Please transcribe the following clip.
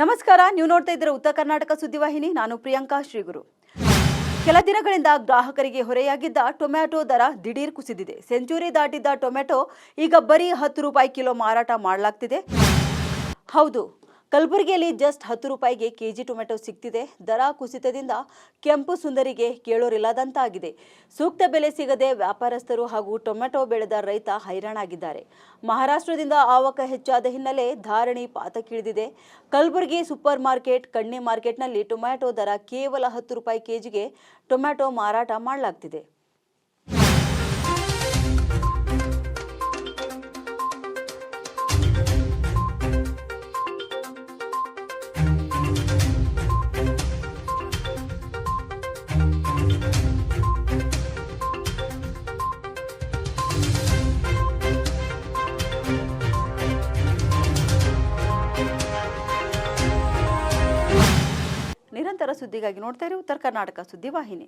ನಮಸ್ಕಾರ, ನೀವು ನೋಡ್ತಾ ಇದ್ದೀರಾ ಉತ್ತರ ಕರ್ನಾಟಕ ಸುದ್ದಿವಾಹಿನಿ. ನಾನು ಪ್ರಿಯಾಂಕಾ ಶ್ರೀಗುರು. ಕೆಲ ದಿನಗಳಿಂದ ಗ್ರಾಹಕರಿಗೆ ಹೊರೆಯಾಗಿದ್ದ ಟೊಮ್ಯಾಟೊ ದರ ದಿಢೀರ್ ಕುಸಿದಿದೆ. ಸೆಂಚುರಿ ದಾಟಿದ್ದ ಟೊಮ್ಯಾಟೊ ಈಗ ಬರೀ 10 ರೂಪಾಯಿ ಕಿಲೋ ಮಾರಾಟ ಮಾಡಲಾಗ್ತಿದೆ. ಹೌದು, ಕಲಬುರಗಿಯಲ್ಲಿ ಜಸ್ಟ್ 10 ರೂಪಾಯಿಗೆ ಕೆಜಿ ಟೊಮೆಟೊ ಸಿಗ್ತಿದೆ. ದರ ಕುಸಿತದಿಂದ ಕೆಂಪು ಸುಂದರಿಗೆ ಕೇಳೋರಿಲ್ಲದಂತಾಗಿದೆ. ಸೂಕ್ತ ಬೆಲೆ ಸಿಗದೆ ವ್ಯಾಪಾರಸ್ಥರು ಹಾಗೂ ಟೊಮೆಟೊ ಬೆಳೆದ ರೈತ ಹೈರಾಣಾಗಿದ್ದಾರೆ. ಮಹಾರಾಷ್ಟ್ರದಿಂದ ಆವಕ ಹೆಚ್ಚಾದ ಹಿನ್ನೆಲೆ ಧಾರಣಿ ಪಾತಕ್ಕಿಳಿದಿದೆ. ಕಲಬುರಗಿ ಸೂಪರ್ ಮಾರ್ಕೆಟ್, ಕಣ್ಣಿ ಮಾರ್ಕೆಟ್ನಲ್ಲಿ ಟೊಮೆಟೊ ದರ ಕೇವಲ 10 ರೂಪಾಯಿ ಕೆಜಿಗೆ ಟೊಮೆಟೊ ಮಾರಾಟ ಮಾಡಲಾಗ್ತಿದೆ. ನಿರಂತರ ಸುದ್ದಿಗಾಗಿ ನೋಡ್ತಾ ಇರಿ ಉತ್ತರ ಕರ್ನಾಟಕ ಸುದ್ದಿವಾಹಿನಿ.